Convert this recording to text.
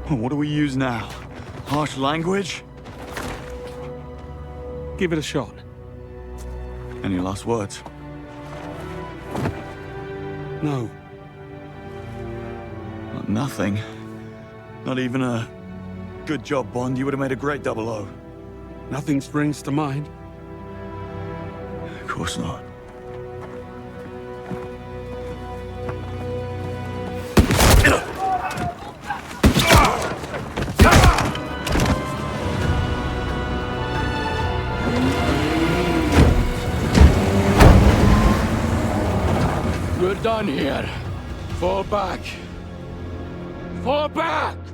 What do we use now? Harsh language? Give it a shot. Any last words? No. Nothing. Not even a good job, Bond. You would have made a great 00. Nothing springs to mind. Of course not. We're done here. Fall back. Fall back!